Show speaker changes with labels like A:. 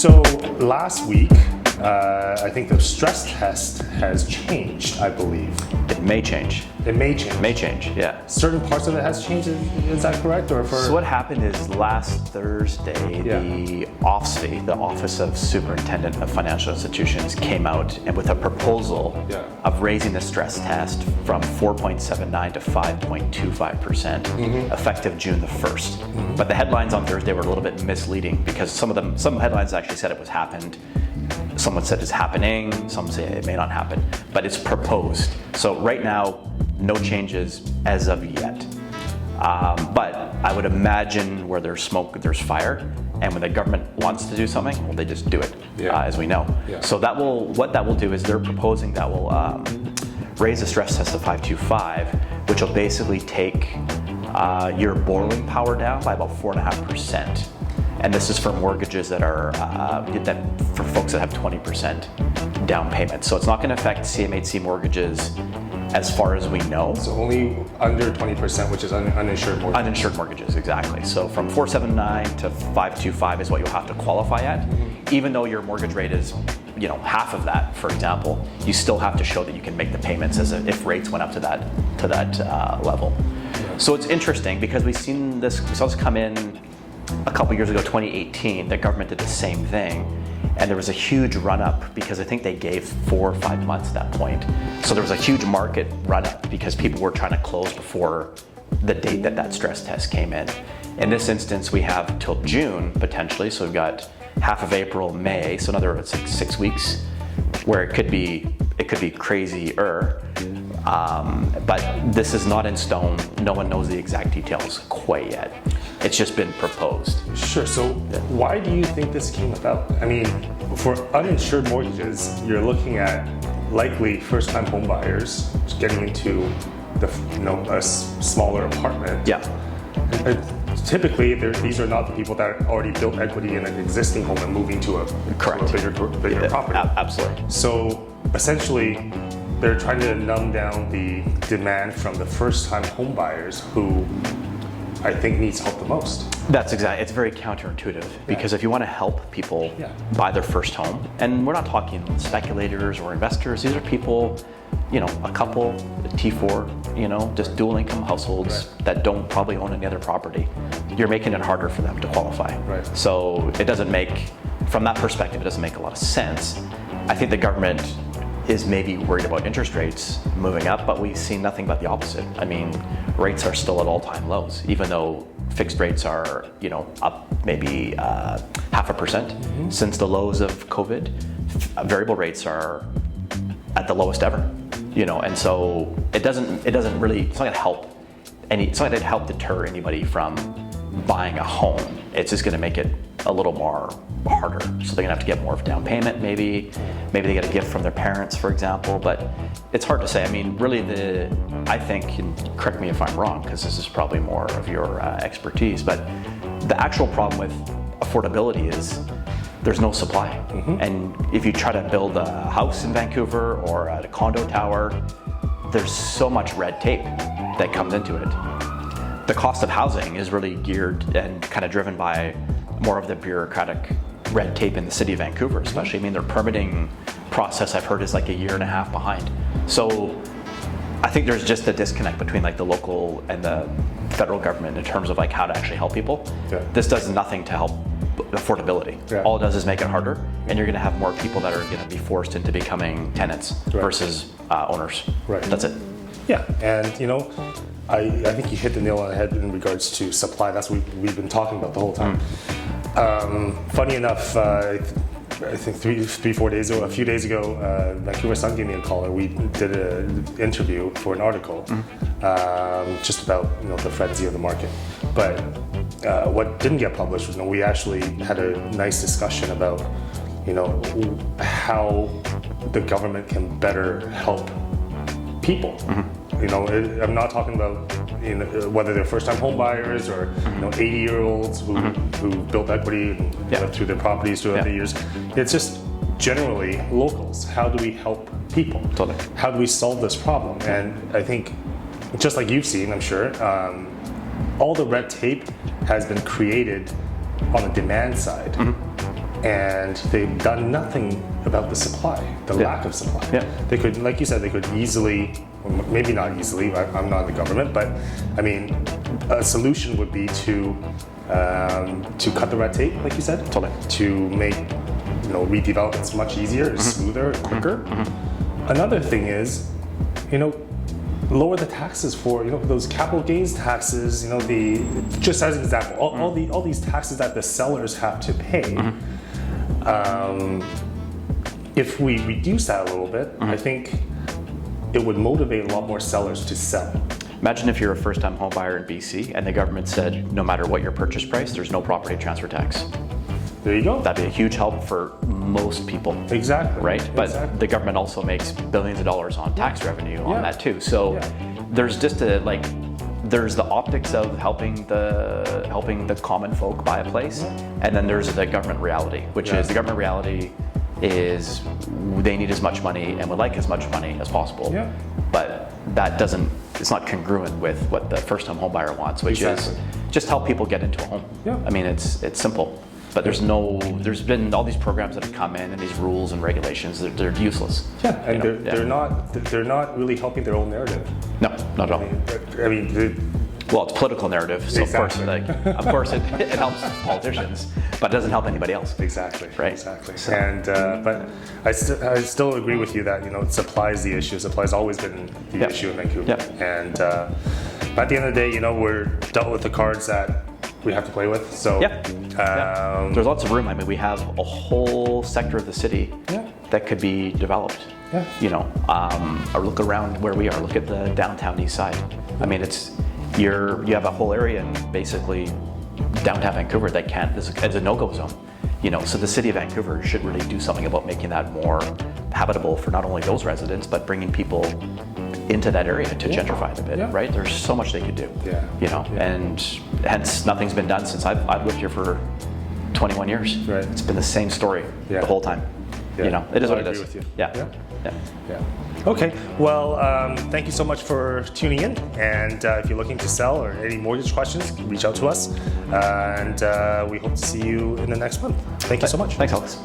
A: So last week, I think the stress test has changed, I believe.
B: It may change.
A: It may change.
B: May change, yeah.
A: Certain parts of it has changed, is that correct?
B: So what happened is last Thursday, the OSFI, the Office of Superintendent of Financial Institutions, came out and with a proposal of raising the stress test from 4.79 to 5.25%, effective June the 1st. But the headlines on Thursday were a little bit misleading because some headlines actually said it was happened. Someone said it's happening, some say it may not happen, but it's proposed. So right now, no changes as of yet. But I would imagine where there's smoke, there's fire. And when the government wants to do something, well, they just do it, as we know. So what that will do is they're proposing that will raise the stress test to 5.25, which will basically take your borrowing power down by about 4.5%. And this is for mortgages that are for folks that have 20% down payment. So it's not going to affect CMHC mortgages as far as we know.
A: So only under 20%, which is uninsured mortgages.
B: Uninsured mortgages, exactly. So from 4.79 to 5.25 is what you'll have to qualify at. Even though your mortgage rate is, half of that, for example, you still have to show that you can make the payments if rates went up to that level. So it's interesting because we saw this come in a couple years ago, 2018, the government did the same thing. And there was a huge run up because I think they gave 4 or 5 months at that point. So there was a huge market run up because people were trying to close before the date that stress test came in. In this instance, we have till June potentially. So we've got half of April, May. So another 6 weeks where it could be crazier. But this is not in stone. No one knows the exact details quite yet. It's just been proposed.
A: Sure. So why do you think this came about? I mean, for uninsured mortgages, you're looking at likely first-time home buyers getting into a smaller apartment.
B: Yeah.
A: Typically, these are not the people that already built equity in an existing home and moving to a bigger property.
B: Absolutely.
A: So essentially, they're trying to numb down the demand from the first-time home buyers who I think needs help the most.
B: That's exactly. It's very counterintuitive because if you want to help people buy their first home, and we're not talking speculators or investors, these are people, a couple, a T4, just dual income households that don't probably own any other property. You're making it harder for them to qualify.
A: Right.
B: So it doesn't make, from that perspective, it doesn't make a lot of sense. I think the government is maybe worried about interest rates moving up, but we've seen nothing but the opposite. I mean, rates are still at all-time lows, even though fixed rates are, up maybe 0.5% since the lows of COVID. Variable rates are at the lowest ever, and so it's not going to help it's not going to help deter anybody from buying a home. It's just going to make it a little more harder. So they're going to have to get more of a down payment, maybe they get a gift from their parents, for example, but it's hard to say. I mean, really I think, and correct me if I'm wrong, because this is probably more of your expertise, but the actual problem with affordability is there's no supply. And if you try to build a house in Vancouver or a condo tower, there's so much red tape that comes into it. The cost of housing is really geared and kind of driven by more of the bureaucratic red tape in the city of Vancouver, especially. I mean, their permitting process, I've heard, is like 1.5 years behind. So I think there's just a disconnect between the local and the federal government in terms of how to actually help people. This does nothing to help affordability. All it does is make it harder, and you're going to have more people that are going to be forced into becoming tenants versus owners. That's it.
A: Yeah, and I think you hit the nail on the head in regards to supply. That's what we've been talking about the whole time. Funny enough, I think 3-4 days ago, a few days ago, Vancouver Sun gave me a call and we did an interview for an article just about the frenzy of the market. But what didn't get published was we actually had a nice discussion about how the government can better help people. I'm not talking about whether they're first-time home buyers or 80-year-olds who built equity and went through their properties throughout the years. It's just generally locals. How do we help people?
B: Totally.
A: How do we solve this problem? And I think, just like you've seen, I'm sure, all the red tape has been created on the demand side. and they've done nothing about the supply, the lack of supply.
B: Yeah.
A: They could, like you said, they could easily, maybe not easily, I'm not in the government, but I mean, a solution would be to cut the red tape, like you said,
B: Totally.
A: to make redevelopments much easier, smoother, quicker. Another thing is, lower the taxes for those capital gains taxes. Just as an example, all these taxes that the sellers have to pay. If we reduce that a little bit, I think it would motivate a lot more sellers to sell.
B: Imagine if you're a first-time home buyer in BC and the government said, no matter what your purchase price, there's no property transfer tax.
A: There you go.
B: That'd be a huge help for most people.
A: Exactly.
B: Right? But
A: exactly.
B: the government also makes billions of dollars on tax revenue on that too. So there's just there's the optics of helping the common folk buy a place, and then there's the government reality, which is the government reality is they need as much money and would like as much money as possible.
A: Yeah.
B: But it's not congruent with what the first-time home buyer wants, which is just help people get into a home.
A: Yeah.
B: I mean, it's simple. But there's been all these programs that have come in and these rules and regulations, they're useless.
A: Yeah, and they're not really helping their own narrative.
B: No, not at all.
A: I mean,
B: well, it's political narrive, so
A: Exactly.
B: of course it helps politicians, but it doesn't help anybody else.
A: Exactly.
B: Right.
A: Exactly.
B: So-
A: And but I still agree with you that supply is the issue. Supply has always been the issue in Vancouver.
B: Yep.
A: And at the end of the day, we're dealt with the cards that we have to play with. So
B: There's lots of room. I mean, we have a whole sector of the city that could be developed.
A: Yeah.
B: Or look around where we are. Look at the downtown east side. I mean, you have a whole area in basically downtown Vancouver that is a no-go zone. So the city of Vancouver should really do something about making that more habitable for not only those residents, but bringing people into that area to gentrify it a bit, right? There's so much they could do, and hence nothing's been done since I've lived here for 21 years.
A: Right.
B: It's been the same story the whole time.
A: Yeah.
B: It is what
A: I
B: it
A: agree
B: is.
A: with you.
B: Yeah.
A: Okay. Well, thank you so much for tuning in. And if you're looking to sell or any mortgage questions, reach out to us. And we hope to see you in the next month. Thank you so much.
B: Thanks, Alex.